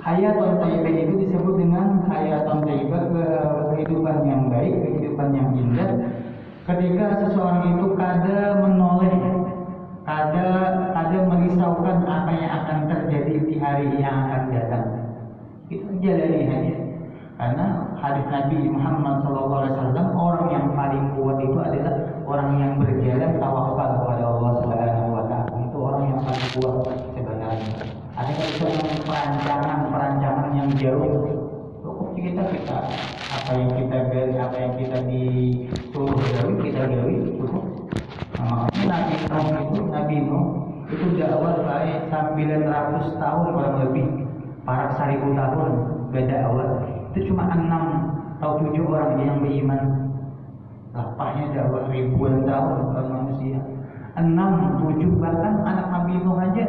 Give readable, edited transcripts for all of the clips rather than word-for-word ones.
Hayatun thayyibah itu disebut dengan hayatun thayyibah, kehidupan yang baik, kehidupan yang indah. Ketika seseorang itu kada menoleh, kada merisaukan apa yang akan terjadi di hari yang akan datang. Itu jalani saja. Karena hadis Nabi Muhammad SAW, orang yang paling kuat itu adalah orang yang berjalan tawakal kepada Allah Subhanahu wa Ta'ala. Itu orang yang paling kuat sebenarnya. Ada perancangan yang jauh. Cukup kita apa yang kita gali, apa yang kita disuruh gali, kita gali cukup. Nabi Nuh itu dakwah sampai 900 tahun kurang lebih, para 1000 tahun dakwah. Itu cuma 6 atau 7 orang yang beriman. Lapahnya dakwah ribuan tahun kalau manusia. 6, 7 bahkan anak Nabi Nuh aja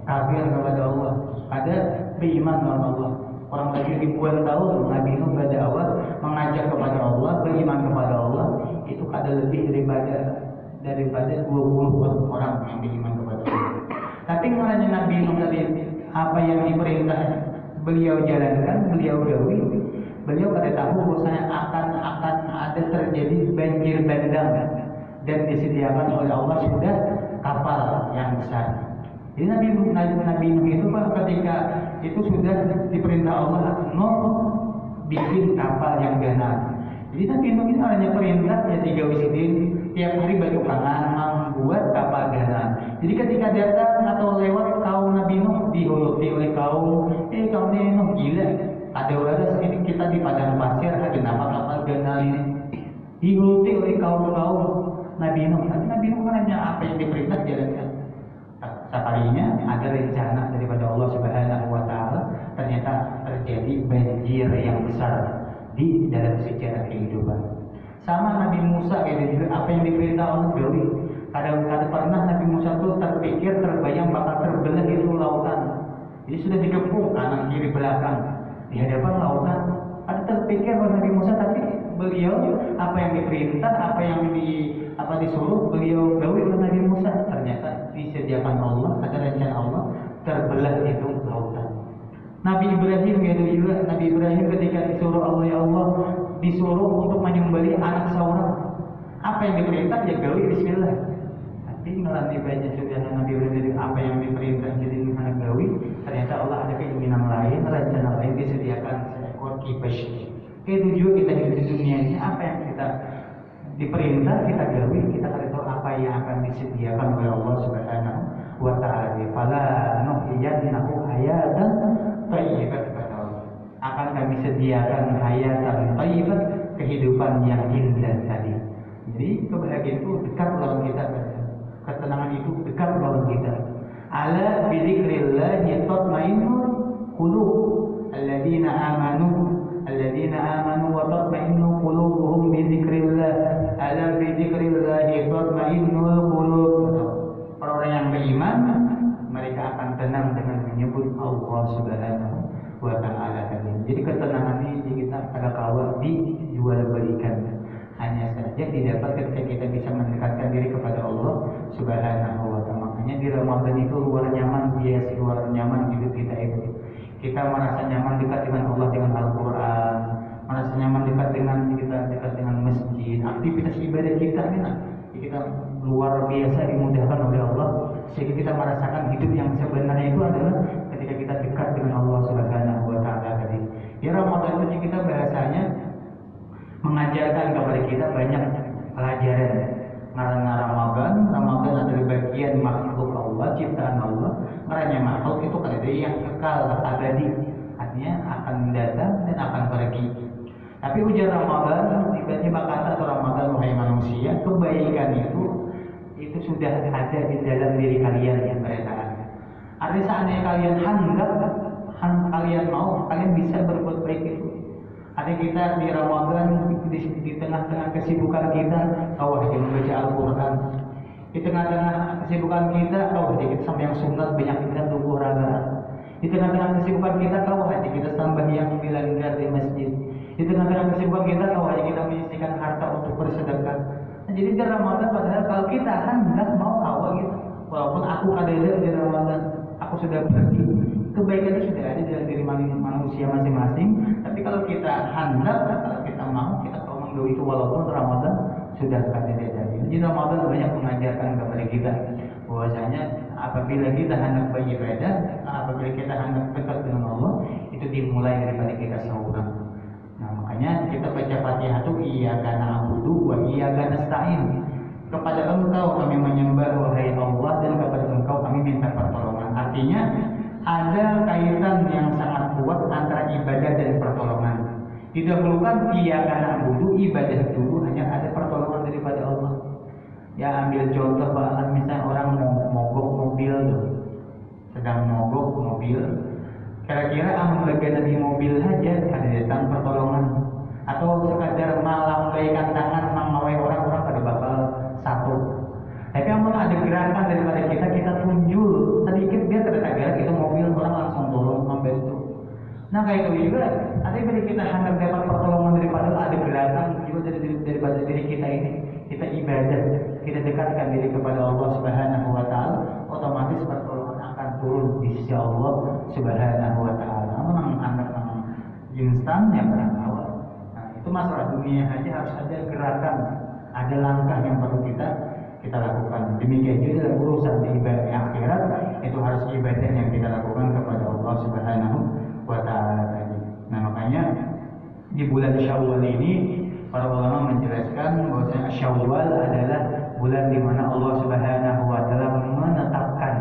kafir kepada Allah, ada beriman kepada Allah. Orang lagi ribuan tahun Nabi Nuh berdakwah, mengajak kepada Allah, beriman kepada Allah, itu ada lebih daripada 20 orang yang beriman kepada Allah. Tapi mengenai Nabi Nuh tadi, apa yang diperintah beliau jalankan, beliau gawi, beliau kada tahu bahwasanya akan ada terjadi banjir bandang, dan disediakan oleh Allah sudah kapal yang besar. Jadi Nabi Nuh itu Pak, ketika itu sudah diperintah Allah, Nuh bikin kapal yang ganas. Jadi Nabi Nuh itu hanya perintah ya 3 wisidin tiap hari bertukangan membuat kapal ganas. Jadi ketika datang atau lewat kaum Nabi Nuh dihuluti oleh kaum Nabi Nuh, gila, ada waras ini kita di padang pasir, kenapa kapal ganas ini? Dihuluti oleh kaum Nabi Nuh. Tapi Nabi Nuh hanya apa yang diperintah jalankan. Sekalinya ada rencana daripada Allah Subhanahu wa Ta'ala, ternyata terjadi banjir yang besar di dalam sejarah kehidupan. Sama Nabi Musa juga, apa yang diperintah Allah gawi. Kadang-kadang pernah Nabi Musa itu terbayang bakal terbelah itu lautan. Jadi sudah dikepung kanan kiri belakang di hadapan lautan. Ada terpikir oleh Nabi Musa, tapi beliau apa yang diperintah, apa yang disuruh beliau gawi oleh Nabi Musa, ternyata disediakan Allah, ada rencana Allah, terbelah itu lautan. Nabi Ibrahim juga, Nabi Ibrahim ketika disuruh Allah, ya Allah, disuruh untuk menyembelih anak seorang, apa yang diperintah ya gawi bismillah. Tapi ngelanti banyak sudah Nabi Ibrahim apa yang diperintah jadi anak gawi, ternyata Allah ada keinginan lain, rencana lain, disediakan seekor kibas. Itu juga kita hidup di dunia ini, apa yang kita diperintah kita gawi, kita harus tahu apa yang akan disediakan oleh Allah Subhanahu wa Ta'ala. Fala nuhyiyannahu hayatan thayyibah, akan kami sediakan hayatan thayyibah, kehidupan yang indah tadi. Jadi kebahagiaan itu dekat lawan kita, ketenangan itu dekat lawan kita. Ala bi dzikrillahi tatma'innul qulub, alladzina amanu wa tatma'innu qulubuhum bi dzikrillah. Ala bi dzikrillahi tatma'innul qulub. Orang yang beriman mereka akan tenang dengan menyebut Allah Subhanahu wa Ta'ala. Jadi ketenangan ini kita kada kawal dijual belikan. Hanya saja didapat ketika kita bisa mendekatkan diri kepada Allah Subhanahu wa Ta'ala. Makanya di Ramadan itu luar nyaman hidup kita itu. Kita merasa nyaman dekat dengan Allah dengan Al-Quran, merasa nyaman dekat dengan masjid, aktivitas ibadah kita kita luar biasa dimudahkan oleh Allah, sehingga kita merasakan hidup yang sebenarnya itu adalah ketika kita dekat dengan Allah Subhanahu wa Ta'ala tadi. Di Ramadan itu kita bahasanya mengajarkan kepada kita banyak pelajaran. Karena Ramadan adalah bagian makhluk Allah, ciptaan Allah. Karena makhluk itu kan ada yang kekal abadi, artinya akan datang dan akan pergi. Tapi ujar Ramadan, tiba-tiba kata Ramadan, wahai manusia, kebaikan itu sudah ada di dalam diri kalian yang beredaran. Artinya seandainya kalian kalian mau, kalian bisa berbuat baik itu. Ada kita di Ramadan, di tengah-tengah kesibukan kita, aja membaca Al-Quran. Di tengah-tengah kesibukan kita, aja kita sampai yang sunat, banyak kita tubuh raga. Di tengah-tengah kesibukan kita, aja kita tambah yang dilanggar di masjid. Di tengah-tengah kesibukan kita, aja kita menyisihkan harta untuk bersedekah. Nah, jadi di Ramadan padahal kalau kita hendak mau awal gitu, walaupun aku ada di Ramadan, aku sudah pergi Itu baik itu sudah ada dalam diri manusia masing-masing. Tapi kalau kita handal, kalau kita mau, kita komando itu walaupun Ramadan sudah ada dari. Jadi Ramadan banyak mengajarkan kepada kita bahwasanya apabila kita hendak beribadah, apabila kita hendak dekat dengan Allah, itu dimulai daripada kita seorang. Nah, makanya kita baca Fatihah itu iyyaka na'budu wa iyyaka nasta'in. Kepada Engkau kami menyembah wahai Allah, dan kepada Engkau kami minta pertolongan. Artinya ada kaitan yang sangat kuat antara ibadah dan pertolongan. Didahulukan iyyaka na'budu, ibadah dulu, hanya ada pertolongan daripada Allah. Ya ambil contoh bahkan misalnya orang mogok mobil, sedang mogok mobil, kira-kira amun bagian di mobil saja ada datang pertolongan, atau sekadar melambaikan tangan mengawai orang-orang pada bakal satu. Tapi amun ada gerakan daripada kita tunjul sedikit biar tergerak itu mobil, orang langsung turun membantu. Nah kayak itu juga, nanti bila kita hendak dapat pertolongan daripada ada gerakan juga daripada diri kita ini, kita ibadah, kita dekatkan diri kepada Allah Subhanahu wa Ta'ala, otomatis pertolongan akan turun di sisi Allah Subhanahu wa Ta'ala. Memang anak instan yang berawal. Nah, itu masalah dunia aja harus ada gerakan, ada langkah yang perlu kita lakukan. Demikian juga dalam urusan ibadah akhirat, itu harus ibadah yang kita lakukan kepada Allah Subhanahu wa Ta'ala tadi. Nah makanya di bulan Syawal ini para ulama menjelaskan bahwasanya Syawal adalah bulan di mana Allah Subhanahu wa Ta'ala menetapkan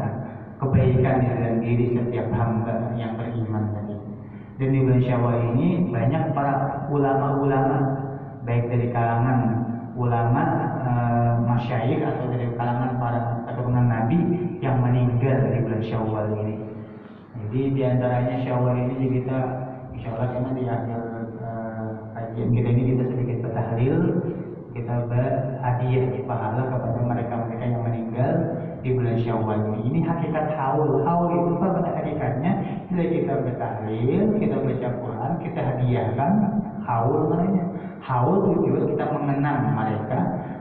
kebaikan di dalam diri setiap hamba yang beriman tadi. Dan di bulan Syawal ini banyak para ulama-ulama, baik dari kalangan ulama masyayikh atau dari kalangan para keturunan Nabi yang meninggal di bulan Syawal ini. Jadi diantaranya Syawal ini kita insya Allah karena di akhir kajian kita ini kita sedikit bertahlil, kita berhadiah pahala kepada mereka-mereka yang meninggal di bulan Syawal ini. Ini hakikat haul. Haul itu pada hakikatnya bila kita bertahlil, kita baca Quran, kita hadiahkan haul namanya. Haul tujuan kita mengenang mereka,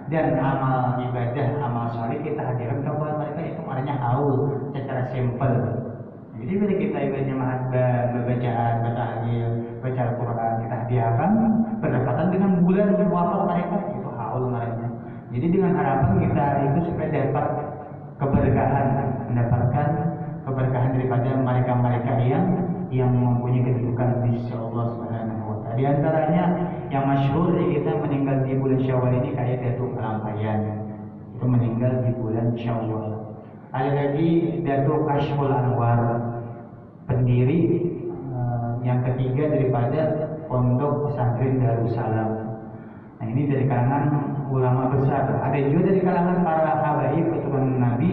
dan amal ibadah, amal saleh kita hadirkan kepada mereka, itu maknanya haul secara simpel. Jadi bila kita ibadah mahabbah, bacaan, bertahlil, baca Al-Quran, kita hadiahkan berdekatan dengan bulan wafat mereka, itu haul namanya. Jadi dengan harapan kita itu supaya dapat keberkahan, mendapatkan keberkahan daripada mereka-mereka yang mempunyai kedudukan di sisi Allah Subhanahu wa Ta'ala. Di antaranya yang masyhur kita meninggal di bulan Syawal ini kayak Datuk Kelampayan, itu meninggal di bulan Syawal. Ada lagi Datuk Kashful Anwar, pendiri yang ketiga daripada Pondok Pesantren Darussalam. Nah ini dari kalangan ulama besar. Ada juga dari kalangan para habaib keturunan Nabi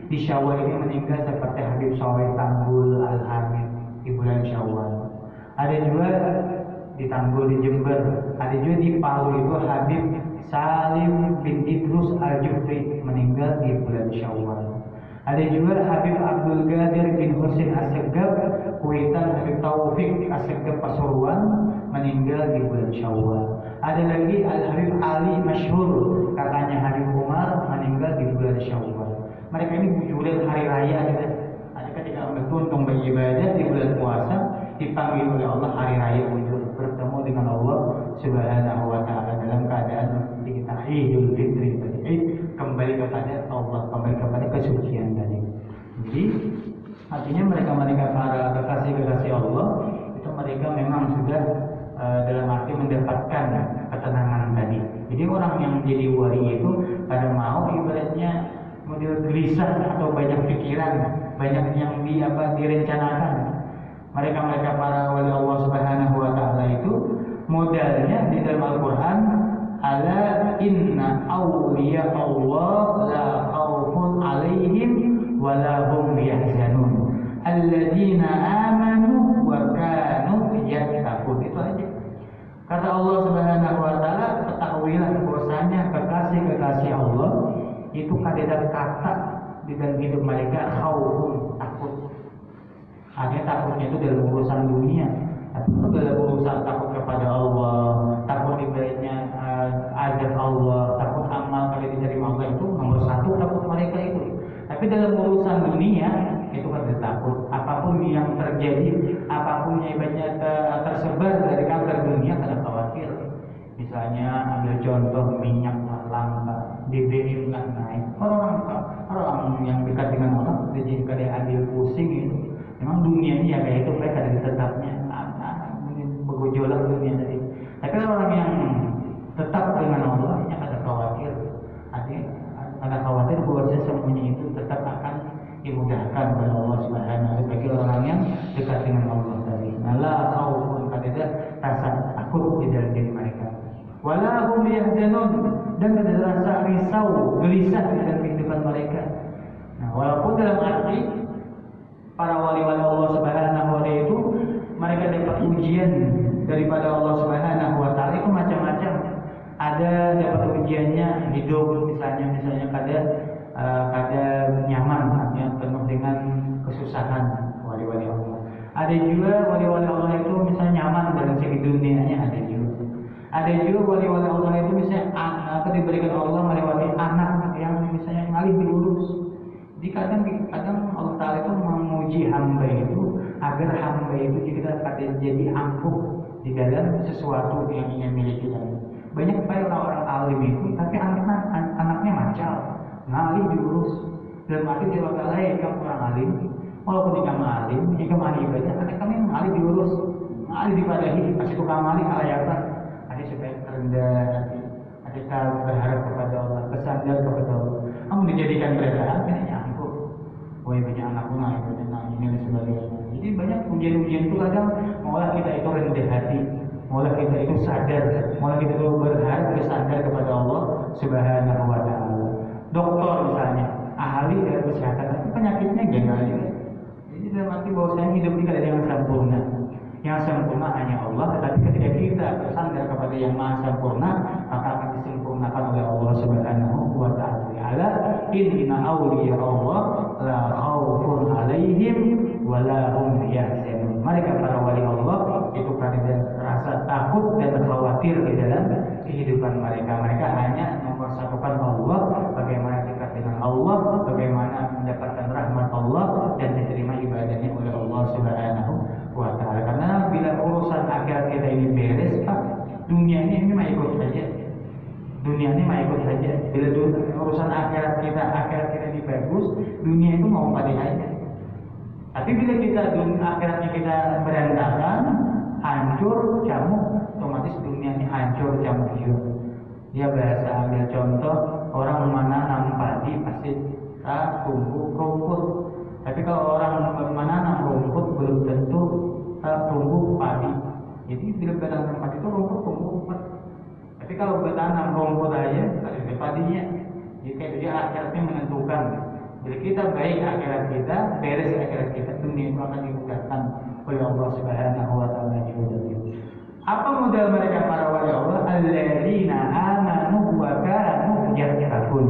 di Syawal ini meninggal, seperti Habib Shalih Tanggul Al-Hamid di bulan Syawal. Ada juga di Tanggul di Jember, ada juga di Palu itu Habib Salim bin Idrus Al-Juhri meninggal di bulan Syawal. Ada juga Habib Abdul Qadir bin Husain As-Segaf, Kuitan Habib Taufik As-Segaf Pasuruan meninggal di bulan Syawal. Ada lagi Al-Habib Ali Masyhur, kakaknya Habib Umar, meninggal di bulan Syawal. Mereka ini bujuran hari raya gitu. Ada ketika bertuntung beribadah di bulan puasa, dipanggil oleh Allah hari raya wujud, bertemu dengan Allah Subhanahu wa Ta'ala dalam keadaan kita Idul Fitri, kembali kepada Allah, kembali kepada kesucian tadi. Jadi artinya mereka para kekasih Allah itu mereka memang sudah dalam arti mendapatkan ketenangan tadi. Jadi orang yang menjadi wali itu pada mau ibaratnya model gelisah atau banyak pikiran, banyak yang direncanakan. Mereka para wali Allah Subhanahu wa Ta'ala itu modalnya di dalam Al-Quran, ala inna awliya Allah la khawfun alaihim wa la hum yahzanun alladzina amanu wa kanu yattaqun. Itu aja. Kata Allah Subhanahu wa Ta'ala, ketahuilah bahwasanya kekasih Allah itu kandidat kata di dalam hidup mereka khaufun, takut. Hanya takutnya itu dalam urusan dunia, tapi dalam urusan takut kepada Allah, takut ibaratnya azab Allah, takut amal kalau diterima Allah, itu nomor satu takut mereka itu. Tapi dalam urusan dunia itu kan takut. Apapun yang terjadi, apapun yang ibaratnya tersebar dari kabar dunia, kada khawatir. Misalnya ambil contoh minyak langka, BBM nggak naik, orang yang dekat dengan Allah jadi kada ambil pusing itu. Memang dunia ini ya kayak itu, mereka ada tetapnya, bergejolak dunia tadi. Tapi orang yang tetap dengan Allah, ya kada khawatir. Artinya kada khawatir bahwa semuanya itu tetap akan dimudahkan oleh Allah Subhanahu wa bagi orang yang dekat dengan Allah tadi. La khaufun, kada ada rasa takut di dalam diri mereka. Wala hum yahzanun, dan ada rasa risau, gelisah di dalam kehidupan mereka. Nah, walaupun dalam arti para wali-wali Allah Subhanahu wa taala itu mereka dapat ujian daripada Allah Subhanahu wa taala itu macam-macam. Ada dapat ujiannya hidup misalnya kada nyaman, artinya penuh dengan kesusahan wali-wali Allah. Ada juga wali-wali Allah itu misalnya nyaman dalam segi dunianya, ada juga. Ada juga wali-wali Allah itu misalnya diberikan Allah melewati anak yang misalnya ngalih diurus. Jadi kadang Allah Ta'ala itu menguji hamba itu agar hamba itu juga jadi ampuh di dalam sesuatu yang ingin miliki. Banyak sekali orang-orang alim itu, tapi anaknya macal, ngalih diurus. Dalam arti dia bakal kamu orang alim, walaupun kamu alim, jika kamu ibadah, anak kami ngalih diurus, ngalih dipadahi, kasih tukang ngalih kalayakan. Ada supaya rendah hati, ada berharap kepada Allah, bersandar kepada Allah. Kamu dijadikan berharap, ini ampuh. Woi banyak anakku ngalih ibadah, ini dan sebagainya. Jadi banyak ujian-ujian itu kadang malah kita itu rendah hati, malah kita itu sadar, malah kita itu berharap bersandar kepada Allah Subhanahu wa taala. Dokter misalnya, ahli dalam kesehatan, tapi penyakitnya gagal juga. Jadi dalam arti bahwa saya hidup ini tidak ada yang sempurna. Yang sempurna hanya Allah, tetapi ketika kita bersandar kepada yang maha sempurna, maka akan disempurnakan oleh Allah Subhanahu wa taala. Inna awliya Allah la khaufun alaihim wa la hum yahzanun. Mereka para wali Allah itu kada rasa takut dan khawatir di dalam kehidupan mereka. Mereka hanya mempersatukan Allah, bagaimana dekat dengan Allah, bagaimana mendapatkan rahmat Allah dan diterima ibadahnya oleh Allah Subhanahu wa taala. Karena bila urusan akhirat kita ini beres, Pak, dunia ini mah ikut saja. Dunia ini mah ikut saja. Bila urusan akhirat kita ini bagus, dunia itu mau pada aja. Tapi bila akhiratnya kita berantakan, hancur, camuk, otomatis dunia ini hancur, camuk juga. Dia bahasa ambil contoh, orang menanam padi pasti tumbuh rumput. Tapi kalau orang menanam rumput belum tentu tumbuh padi. Jadi bila bertanam padi itu rumput tumbuh. Tapi kalau bertanam rumput aja, ada padinya. Jadi dia akhiratnya menentukan. Bila kita baik akhirat kita, beres akhirat kita, dunia itu akan dimudahkan oleh Allah Subhanahu wa taala. Apa modal mereka para wali Allah? Alladzina amanu wa kanu yattaqun.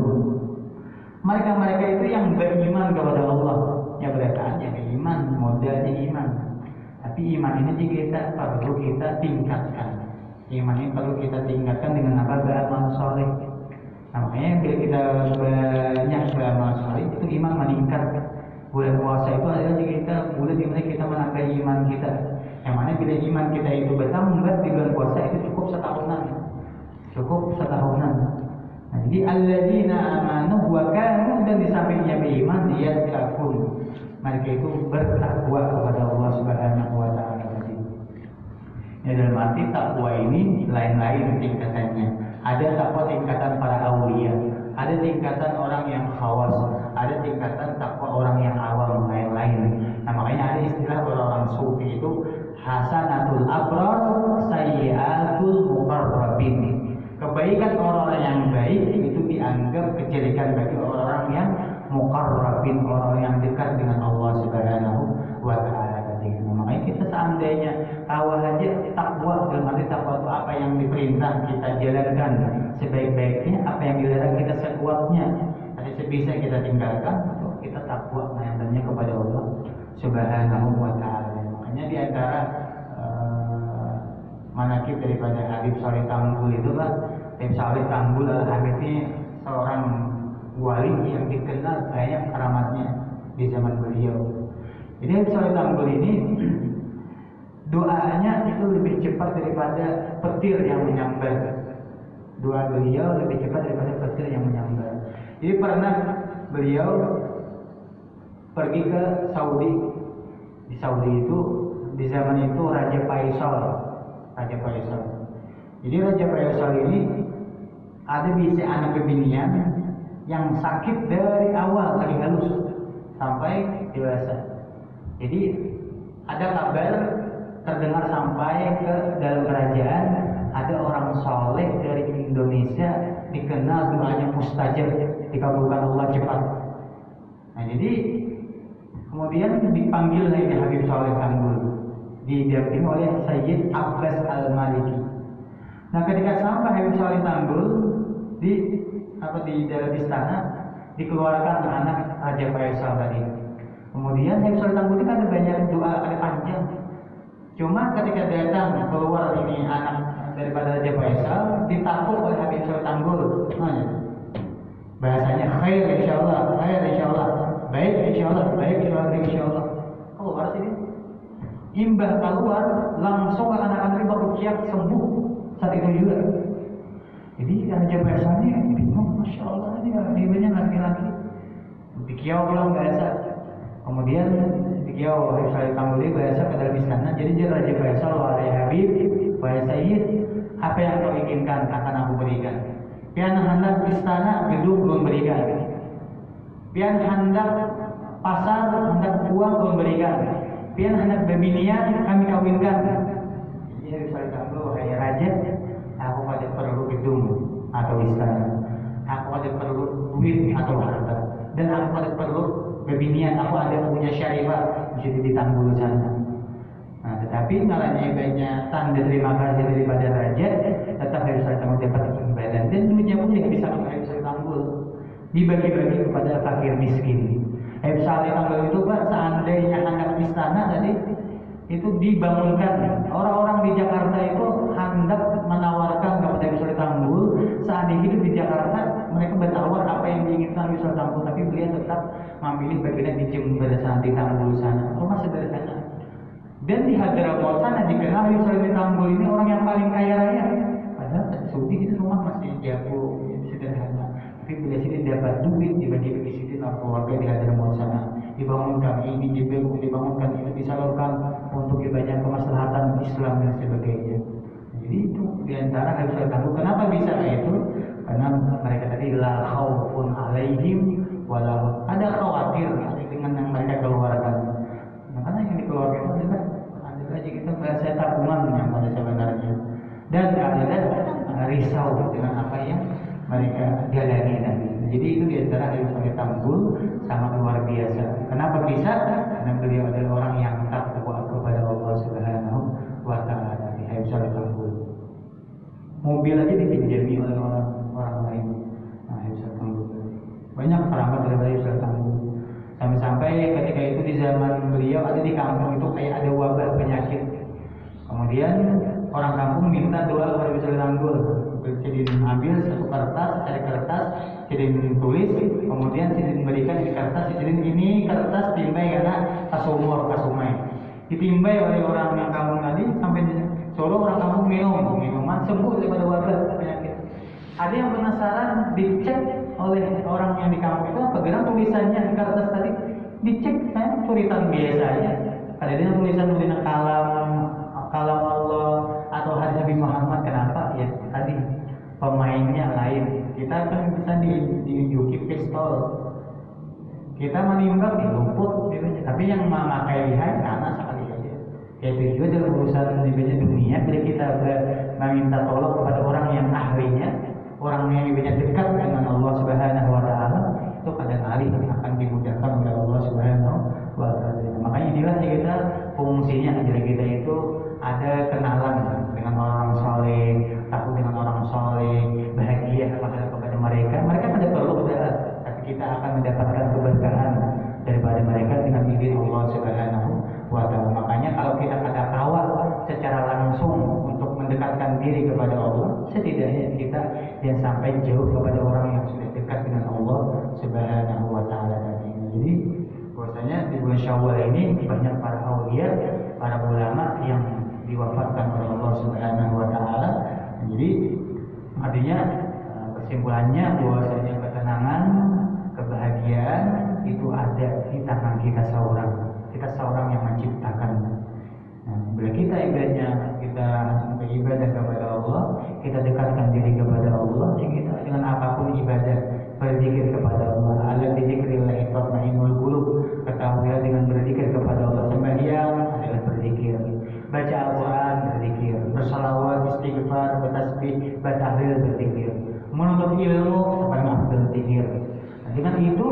Mereka itu yang beriman kepada Allah. Ya berarti iman, modalnya iman. Tapi iman ini kita perlu kita tingkatkan. Iman ini perlu kita tingkatkan dengan apa? Beramal soleh. Namanya bila kita banyak beramal soleh itu iman meningkat. Bulan puasa itu adalah kita bulan di mana kita menambah iman kita. Yang mana bila iman kita itu bertambah di bulan puasa itu cukup setahunan. Nah, jadi alladzina amanu wa kanu, dan di sampingnya beriman dia takun. Mereka itu bertakwa kepada Allah Subhanahu wa taala. Ya, dalam arti takwa ini lain-lain tingkatannya. Ada takwa tingkatan para aulia, ada tingkatan orang yang khawas, ada tingkatan takwa orang yang awam, lain-lain. Nah, makanya ada istilah orang-orang sufi itu hasanatul abrar sayyiatul muqarrabin. Kebaikan orang yang baik itu dianggap kejelekan bagi orang yang muqarrabin, orang yang dekat dengan Allah Subhanahu wa taala. Makanya kita seandainya tahu aja takwa, dalam arti takwa itu apa yang diperintah kita jalankan sebaik-baiknya, apa yang dilarang kita sekuatnya, ada sebisa kita tinggalkan, kita takwa menyandarnya kepada Allah Subhanahu wa taala. Makanya di antara manakib daripada Habib Saleh Tambul itu Pak, Habib Saleh Tambul Al-Habib ini seorang wali yang dikenal banyak keramatnya. di zaman beliau. Jadi Habib Shalih Tambul ini doanya itu lebih cepat daripada petir yang menyambar. Doa beliau lebih cepat daripada petir yang menyambar. Jadi pernah beliau pergi ke Saudi. Di Saudi itu di zaman itu Raja Faisal. Jadi Raja Faisal ini ada bisa anak kebinian yang sakit dari awal lagi halus sampai dewasa. Jadi ada kabar terdengar sampai ke dalam kerajaan ada orang soleh dari Indonesia dikenal doanya mustajab, dikabulkan Allah cepat. Nah jadi kemudian dipanggil lagi Habib Shalih Tambul, didampingi oleh Sayyid Abbas Al-Maliki. Nah ketika sampai Habib Shalih Tambul di dalam istana, dikeluarkan anak Raja Faisal tadi. Kemudian Habib Shalih Tambul ini ada banyak doa, ada panjang. Cuma ketika datang keluar ini anak daripada Raja Faisal, ditakut oleh Habib Shalih Tambul. Bahasanya khair insyaallah, baik insyaallah. Keluar sini. Imbah keluar, langsung anak-anak berukiah sembuh saat itu juga. Jadi Raja Faisal ini bingung, masya Allah ini banyak laki-laki. Dikiau pulang bahasa. Kemudian dikiau Habib Shalih Tambul bahasa ke dalam istana. Jadi Raja Faisal, wahai Habib, wahai Sayyid, apa yang kau inginkan akan aku berikan. Pian hendak istana gedung belum berikan. Pian hendak pasar hendak uang belum berikan. Pian hendak bebinian kami kawinkan. Jadi Habib Shalih Tambul, wahai Raja, aku ada perlu gedung atau istana. Aku ada perlu duit atau harta. Dan aku ada perlu bebinian. Aku ada punya syarifah di Tambul sana. Nah, tetapi malahnya banyak tanda terima kasih daripada raja, tetap Habib Shalih Tambul dapat imbalan dan duitnya pun tidak bisa Habib Shalih Tambul dibagi-bagi kepada fakir miskin. Habib Shalih Tambul itu Pak, seandainya hendak istana tadi itu dibangunkan, orang-orang di Jakarta itu hendak menawarkan kepada Habib Shalih Tambul saat hidup di Jakarta, mereka bertawar apa yang diinginkan Habib Shalih Tambul, tapi beliau tetap memilih bagian di Jember sana, di Tambul sana, rumah sederhana. Dan di Hadramaut sana dikenal Habib Shalih Tambul ini orang yang paling kaya raya. Padahal di Saudi itu rumah masih jauh sederhana, tapi bila sini dapat duit dibagi-bagi sini keluarga di Hadramaut sana, dibangunkan ini, dibangunkan itu, disalurkan untuk banyak kemaslahatan Islam dan sebagainya. Jadi itu diantara Habib Shalih Tambul. Kenapa bisa itu? Karena mereka tadi la khaufun alaihim walau ada khawatir dengan yang mereka keluarkan. Nah, karena yang dikeluarkan itu adalah aja kita merasa tabungan yang pada sebenarnya, dan adalah risau dengan apa yang mereka jalani nanti. Jadi itu diantara Habib Shalih Tambul sangat luar biasa. Kenapa bisa? Karena beliau adalah orang yang takwa kepada Allah Subhanahu wa Ta'ala. Habib Shalih Tambul mobil aja dipinjami oleh orang lain. Nah, Habib Shalih Tambul banyak keramat dari Habib Shalih Tambul. Sampai-sampai ketika itu di zaman beliau ada di kampung itu kayak ada wabah penyakit. Kemudian orang kampung minta doa kepada Habib Shalih Tambul. Jadi ambil satu kertas, cari kertas, jadi tulis, kemudian jadi berikan di kertas, jadi ini kertas timbai karena kasumai. Ditimbai oleh orang yang kampung tadi sampai suruh orang kampung minuman sembuh daripada wabah penyakit. Ada yang penasaran, dicek oleh orang yang di kampung itu apa gerak tulisannya di kertas tadi, dicek kan suritan biasa aja. Ada yang tulisan kalam Allah atau hadis Nabi Muhammad. Kenapa? Ya tadi pemainnya lain. Kita kan bisa diunjuki pistol, kita menembak di rumput, tapi yang memakai lihat karena sekali aja. Itu juga dalam urusan di dunia. Bila kita meminta tolong kepada orang yang ahlinya, orang yang lebih dekat dengan Allah Subhanahu wa Ta'ala, itu kadang-kali akan dimudahkan oleh Allah Subhanahu wa Ta'ala. Makanya inilah kita fungsinya agar kita itu ada kenalan dengan orang soleh, takut dengan orang soleh, bahagia kepada mereka. Mereka tidak perlu berdoa, tapi kita akan mendapatkan keberkahan daripada mereka dengan izin Allah Subhanahu wa Ta'ala. Makanya kalau kita ada kawal secara langsung untuk mendekatkan diri kepada Allah, setidaknya kita yang sampai jauh kepada orang yang sudah dekat dengan Allah Subhanahu wa Ta'ala tadi. Jadi bahwasanya di bulan Syawal ini banyak para aulia, para ulama yang diwafatkan oleh Allah Subhanahu wa taala. Jadi artinya kesimpulannya bahwasanya ketenangan, kebahagiaan itu ada di tangan kita seorang. Kita seorang yang menciptakan. Nah, bila kita kita beribadah kepada Allah, kita dekatkan diri kepada Allah, kita dengan apapun ibadah, berzikir kepada Allah. Ala dzikrillah tatma'innul qulub. Ketahuilah dengan berzikir kepada Allah, sembahyang adalah berzikir, baca Al-Quran berzikir, bersalawat, istighfar, bertasbih, bertahlil berzikir, menuntut ilmu sampai berzikir. Nah, dengan itu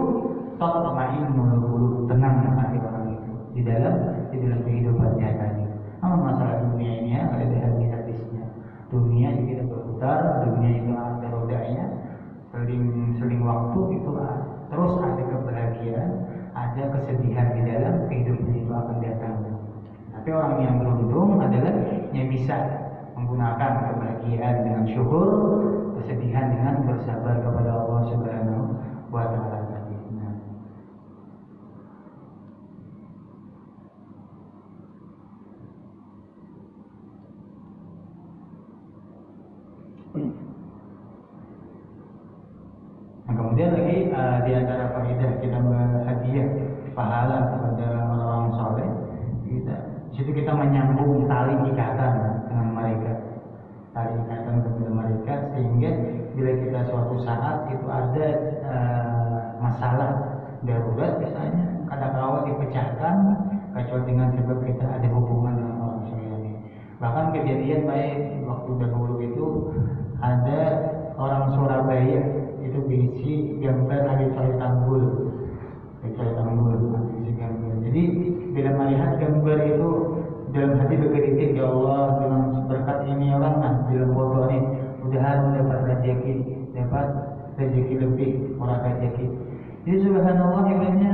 tatma'innul qulub, tenang hati orang itu di dalam kehidupan nyatanya. Namun masalah dunia ini ada habis-habisnya. Dunia ini kita berputar, dunia itu ada rodanya, seling waktu itu terus ada kebahagiaan, ada kesedihan di dalam kehidupan itu akan datang. Tapi orang yang beruntung adalah yang bisa menggunakan kebahagiaan dengan syukur, kesedihan dengan bersabar kepada Allah Subhanahu wa taala. Nah, kemudian lagi di antara faedah kita berhadiah pahala kepada orang-orang soleh, di situ kita menyambung tali ikatan dengan mereka, kepada mereka, sehingga bila kita suatu saat itu ada masalah darurat misalnya, kadang-kadang dipecahkan kecuali dengan sebab kita ada hubungan dengan orang soleh. Bahkan kejadian baik waktu dahulu itu ada orang Surabaya itu berisi gambar Habib Soleh Tanggul, berisi gambar. Jadi bila melihat gambar itu dalam hati berkeringat, ya Allah, dengan berkat ini orang dalam foto ini mudahan dapat rezeki lebih, orang rezeki. Jadi subhanallah, ibaratnya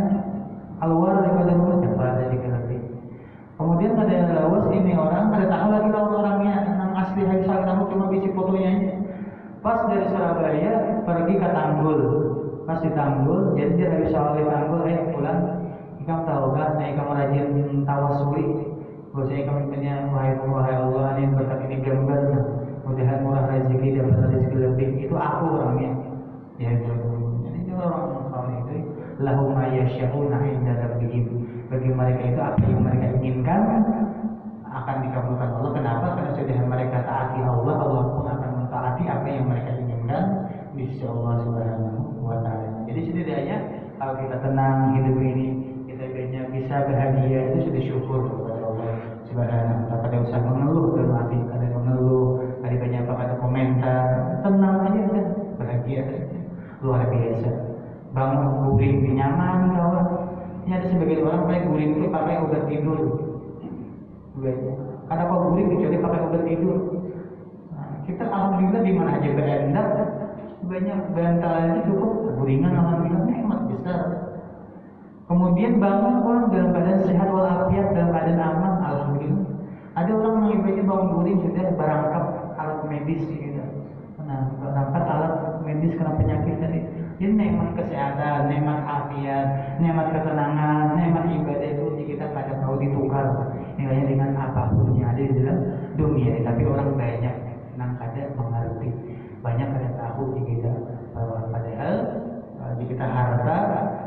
keluar daripada rumah dapat rezeki lebih. Kemudian ada lawas ini orang, ada tahu lagi orangnya yang asli Habib Soleh Tanggul, cuma bisi fotonya aja. Pas dari Surabaya pergi ke Tanggul, pas di Tanggul, jadi dia Habib Soleh Tanggul, pulang, kamu tahu kan, kamu rajin tawasuli, bahwasanya kamu punya wahai Allah, ini berkat ini gambar, mudahan murah rezeki, dapat rezeki lebih. Itu aku orangnya, ya jadi itu orang soleh itu, lahum ma yasyauna 'inda rabbihim. Bagi mereka itu apa yang mereka inginkan akan dikabulkan Allah. Kenapa? Karena sudah mereka taati Allah, Allah pun akan mentaati apa yang mereka inginkan di sisi Allah Subhanahu wa taala. Jadi setidaknya kalau kita tenang hidup ini, kita bisa bahagia, itu sudah syukur kepada Allah Subhanahu wa taala. Pada usah mengeluh dalam hati, ada mengeluh, ada banyak ada komentar, tenang aja kan, bahagia luar biasa. Bangun guring nyaman kawan. Ini ada sebagian orang pakai guring itu pakai obat tidur. Karena kok guring kecuali pakai obat tidur. Nah, kita alhamdulillah di mana aja berendak, banyak bantalannya cukup, guringan alhamdulillah nikmat besar. Kemudian bangun orang dalam keadaan sehat walafiat, dalam keadaan aman, alhamdulillah. Ada orang yang ibaratnya bangun guring sudah berangkat alat medis gitu. Nah, berangkat alat medis karena penyakit tadi. Ini nikmat kesehatan, nikmat afiat, nikmat ketenangan, nikmat ibadah itu kita pada tahu ditukar nilainya dengan apapun yang ada di dalam dunia. Tapi orang banyak yang kada mengerti, banyak kada tahu kita bahwa padahal di kita harta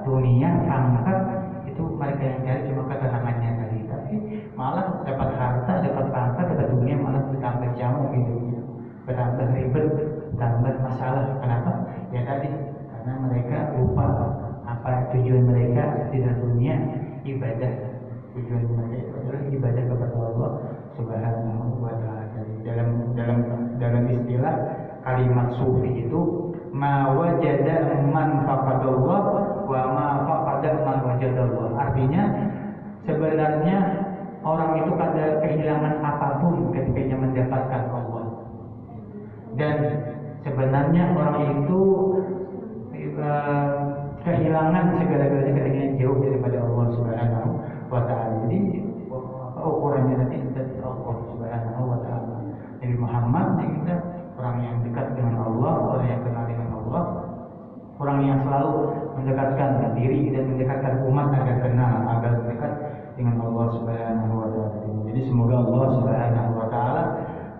dunia pangkat itu mereka yang cari cuma ketenangannya tadi. Tapi malah dapat harta, dapat pangkat, dapat dunia malah bertambah jauh hidupnya, bertambah ribet, bertambah masalah. Kenapa? Ya tadi, karena mereka lupa apa tujuan mereka di dalam dunia, ibadah. Tujuan mereka adalah ibadah kepada Allah Subhanahu wa taala. Dalam istilah kalimat sufi itu ma wajada man faqadallah wa ma faqada man wajadallah. Artinya sebenarnya orang itu pada kehilangan apapun ketika dia mendapatkan Allah. Dan sebenarnya orang itu kehilangan segala-galanya ketika jauh daripada Allah Subhanahu wa taala. Jadi ukurannya nanti dari Allah Subhanahu wa taala. Nabi Muhammad kita orang yang dekat dengan Allah, orang yang kenal dengan Allah. orang yang selalu mendekatkan diri dan mendekatkan umat agar kenal, agar dekat dengan Allah Subhanahu wa taala. Jadi semoga Allah Subhanahu wa taala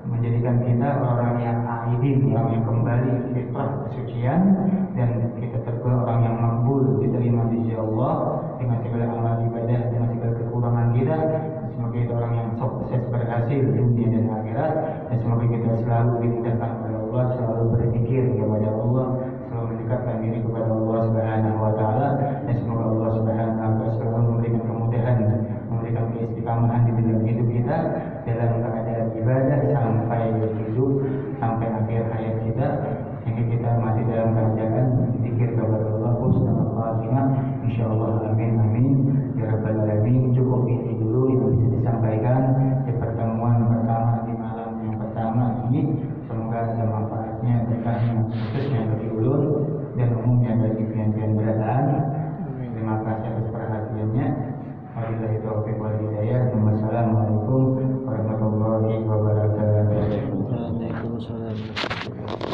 menjadikan kita orang yang aidin, orang yang kembali fitrah kesucian, dan kita tergolong orang yang makbul, diterima di sisi Allah dengan segala amal ibadah, dengan segala kekurangan kita. Semoga kita orang yang sukses berhasil di dunia dan akhirat, dan semoga kita selalu dimudahkan oleh Allah, selalu berzikir kepada Allah, selalu mendekatkan diri kepada Allah Subhanahu wa taala, dan semoga Allah Subhanahu wa taala selalu memberikan kemudahan, memberikan keistiqamahan di dalam hidup kita dalam